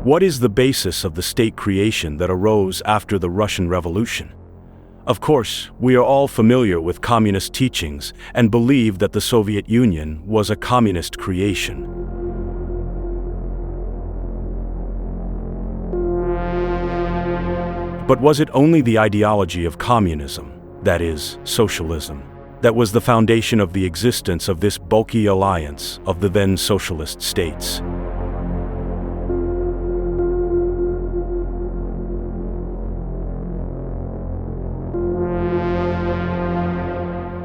What is the basis of the state creation that arose after the Russian Revolution? Of course, we are all familiar with communist teachings and believe that the Soviet Union was a communist creation. But was it only the ideology of communism, that is, socialism, that was the foundation of the existence of this bulky alliance of the then socialist states?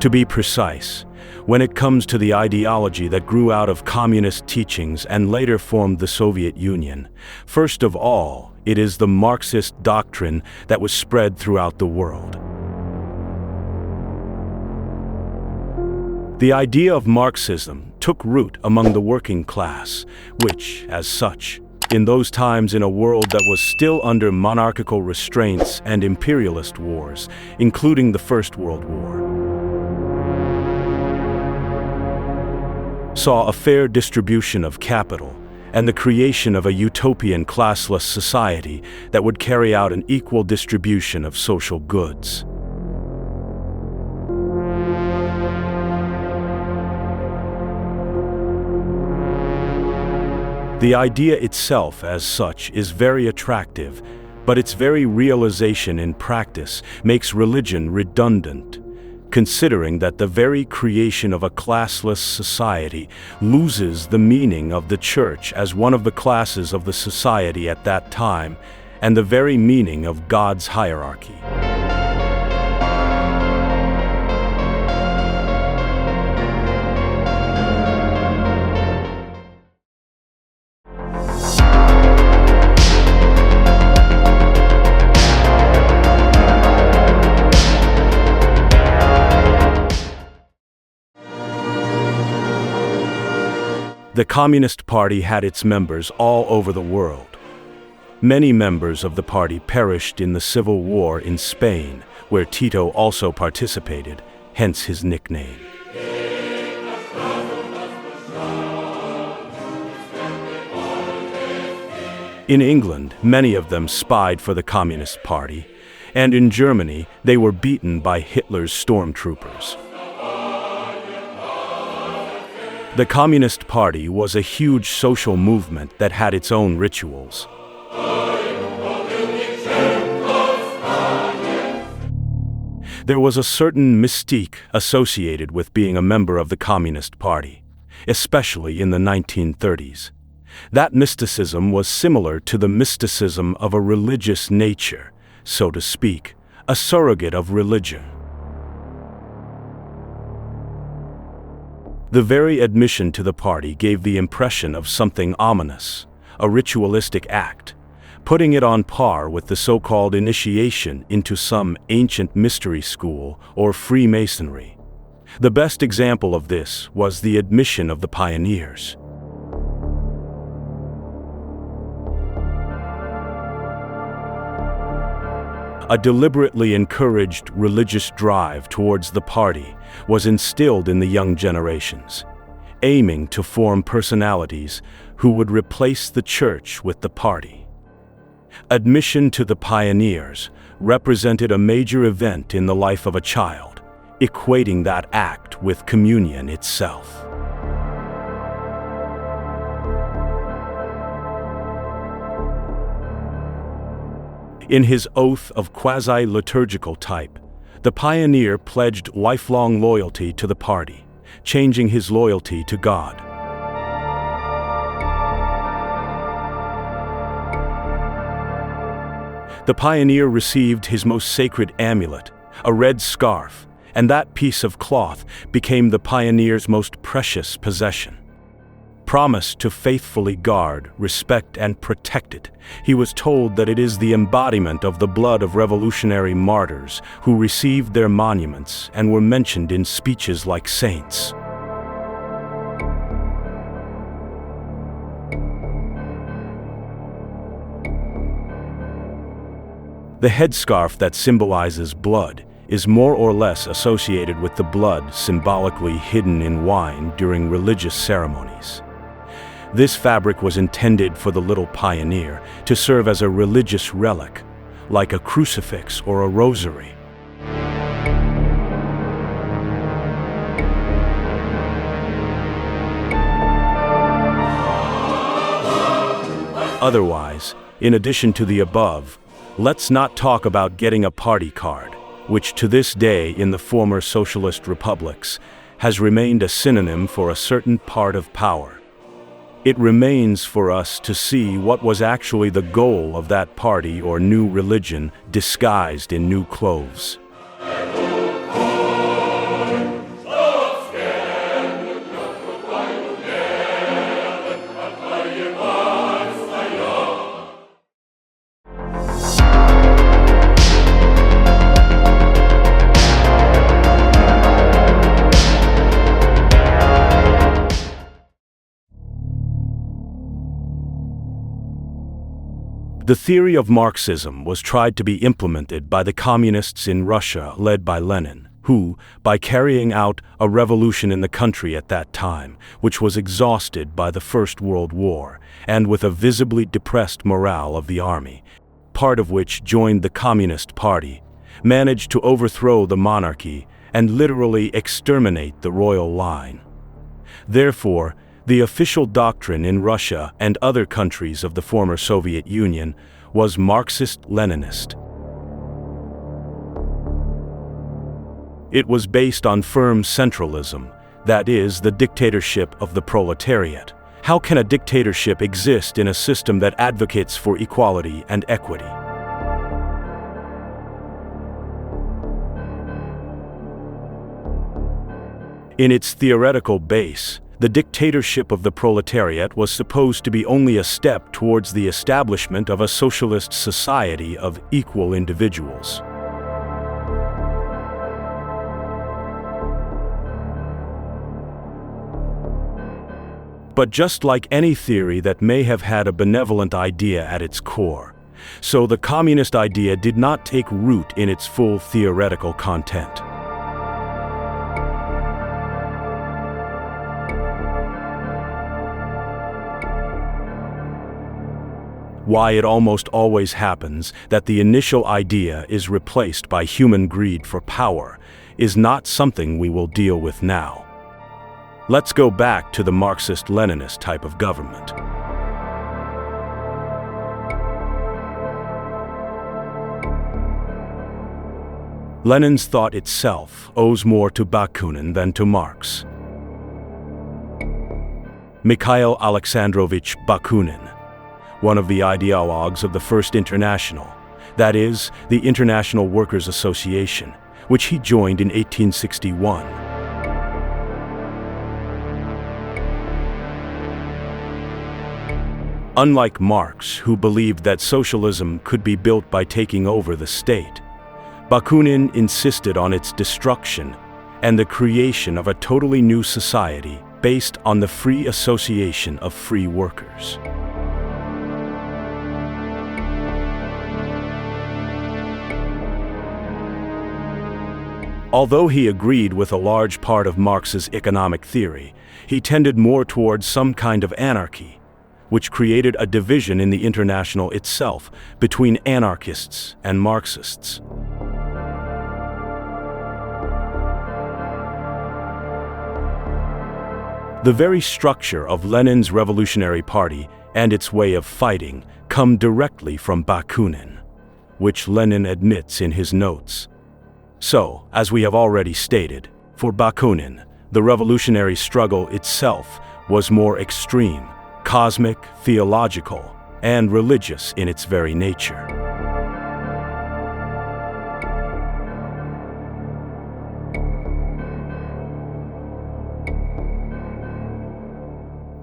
To be precise, when it comes to the ideology that grew out of communist teachings and later formed the Soviet Union, first of all, it is the Marxist doctrine that was spread throughout the world. The idea of Marxism took root among the working class, which, as such, in those times in a world that was still under monarchical restraints and imperialist wars, including the First World War, saw a fair distribution of capital and the creation of a utopian classless society that would carry out an equal distribution of social goods. The idea itself as such is very attractive, but its very realization in practice makes religion redundant, considering that the very creation of a classless society loses the meaning of the church as one of the classes of the society at that time, and the very meaning of God's hierarchy. The Communist Party had its members all over the world. Many members of the party perished in the civil war in Spain, where Tito also participated, hence his nickname. In England, many of them spied for the Communist Party, and in Germany, they were beaten by Hitler's stormtroopers. The Communist Party was a huge social movement that had its own rituals. There was a certain mystique associated with being a member of the Communist Party, especially in the 1930s. That mysticism was similar to the mysticism of a religious nature, so to speak, a surrogate of religion. The very admission to the party gave the impression of something ominous, a ritualistic act, putting it on par with the so-called initiation into some ancient mystery school or Freemasonry. The best example of this was the admission of the pioneers. A deliberately encouraged religious drive towards the party was instilled in the young generations, aiming to form personalities who would replace the church with the party. Admission to the pioneers represented a major event in the life of a child, equating that act with communion itself. In his oath of quasi-liturgical type, the pioneer pledged lifelong loyalty to the party, changing his loyalty to God. The pioneer received his most sacred amulet, a red scarf, and that piece of cloth became the pioneer's most precious possession. Promised to faithfully guard, respect, and protect it, he was told that it is the embodiment of the blood of revolutionary martyrs who received their monuments and were mentioned in speeches like saints. The headscarf that symbolizes blood is more or less associated with the blood symbolically hidden in wine during religious ceremonies. This fabric was intended for the little pioneer to serve as a religious relic, like a crucifix or a rosary. Otherwise, in addition to the above, let's not talk about getting a party card, which to this day in the former socialist republics has remained a synonym for a certain part of power. It remains for us to see what was actually the goal of that party or new religion disguised in new clothes. The theory of Marxism was tried to be implemented by the communists in Russia led by Lenin, who, by carrying out a revolution in the country at that time, which was exhausted by the First World War, and with a visibly depressed morale of the army, part of which joined the Communist Party, managed to overthrow the monarchy and literally exterminate the royal line. Therefore, the official doctrine in Russia and other countries of the former Soviet Union was Marxist-Leninist. It was based on firm centralism, that is, the dictatorship of the proletariat. How can a dictatorship exist in a system that advocates for equality and equity? In its theoretical base, the dictatorship of the proletariat was supposed to be only a step towards the establishment of a socialist society of equal individuals. But just like any theory that may have had a benevolent idea at its core, so the communist idea did not take root in its full theoretical content. Why it almost always happens that the initial idea is replaced by human greed for power is not something we will deal with now. Let's go back to the Marxist-Leninist type of government. Lenin's thought itself owes more to Bakunin than to Marx. Mikhail Alexandrovich Bakunin, one of the ideologues of the First International, that is, the International Workers' Association, which he joined in 1861. Unlike Marx, who believed that socialism could be built by taking over the state, Bakunin insisted on its destruction and the creation of a totally new society based on the free association of free workers. Although he agreed with a large part of Marx's economic theory, he tended more towards some kind of anarchy, which created a division in the International itself between anarchists and Marxists. The very structure of Lenin's Revolutionary Party and its way of fighting come directly from Bakunin, which Lenin admits in his notes. So, as we have already stated, for Bakunin, the revolutionary struggle itself was more extreme, cosmic, theological, and religious in its very nature.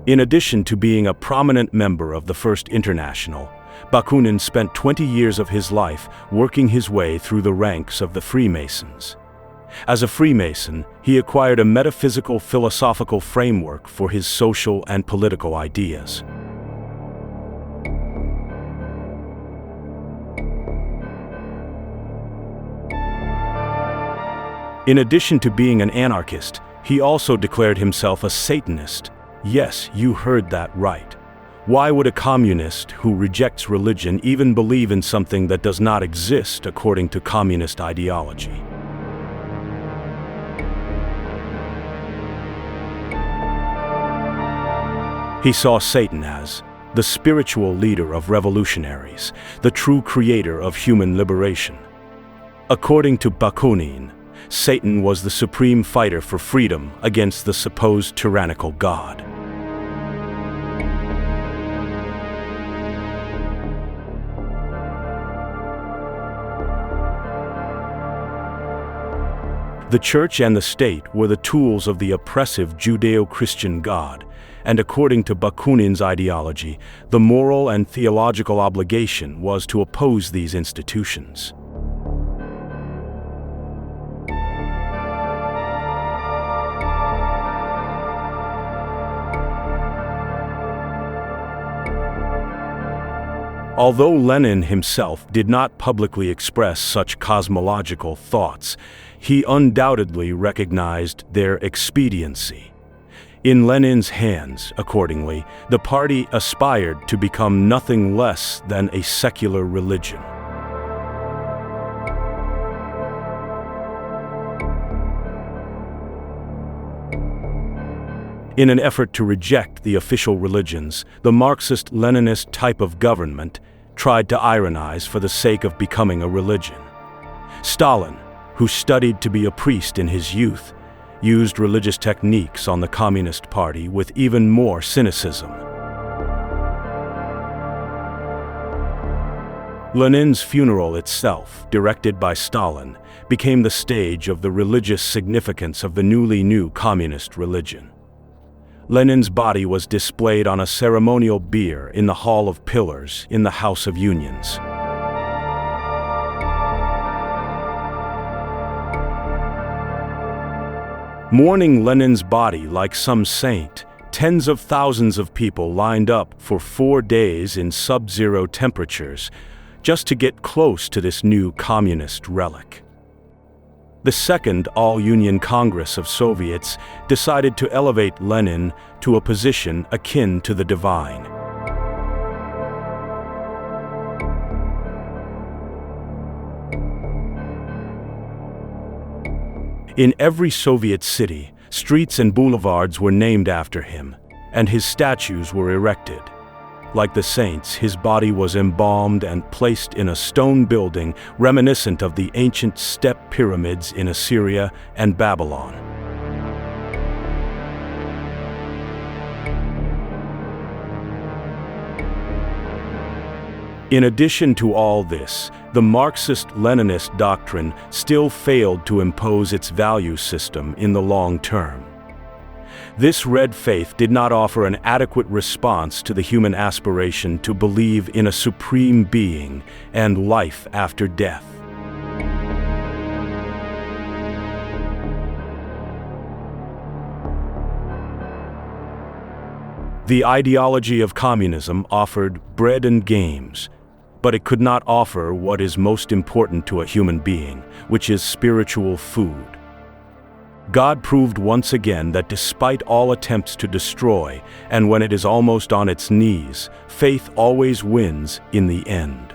In addition to being a prominent member of the First International, Bakunin spent 20 years of his life working his way through the ranks of the Freemasons. As a Freemason, he acquired a metaphysical philosophical framework for his social and political ideas. In addition to being an anarchist, he also declared himself a Satanist, Yes, you heard that right. Why would a communist who rejects religion even believe in something that does not exist according to communist ideology? He saw Satan as the spiritual leader of revolutionaries, the true creator of human liberation. According to Bakunin, Satan was the supreme fighter for freedom against the supposed tyrannical God. The church and the state were the tools of the oppressive Judeo-Christian God, and according to Bakunin's ideology, the moral and theological obligation was to oppose these institutions. Although Lenin himself did not publicly express such cosmological thoughts, he undoubtedly recognized their expediency. In Lenin's hands, accordingly, the party aspired to become nothing less than a secular religion. In an effort to reject the official religions, the Marxist-Leninist type of government tried to ironize for the sake of becoming a religion. Stalin, who studied to be a priest in his youth, used religious techniques on the Communist Party with even more cynicism. Lenin's funeral itself, directed by Stalin, became the stage of the religious significance of the new communist religion. Lenin's body was displayed on a ceremonial bier in the Hall of Pillars in the House of Unions. Mourning Lenin's body like some saint, tens of thousands of people lined up for 4 days in sub-zero temperatures just to get close to this new communist relic. The Second All-Union Congress of Soviets decided to elevate Lenin to a position akin to the divine. In every Soviet city, streets and boulevards were named after him, and his statues were erected. Like the saints, his body was embalmed and placed in a stone building reminiscent of the ancient step pyramids in Assyria and Babylon. In addition to all this, the Marxist-Leninist doctrine still failed to impose its value system in the long term. This red faith did not offer an adequate response to the human aspiration to believe in a supreme being and life after death. The ideology of communism offered bread and games, but it could not offer what is most important to a human being, which is spiritual food. God proved once again that despite all attempts to destroy, and when it is almost on its knees, faith always wins in the end.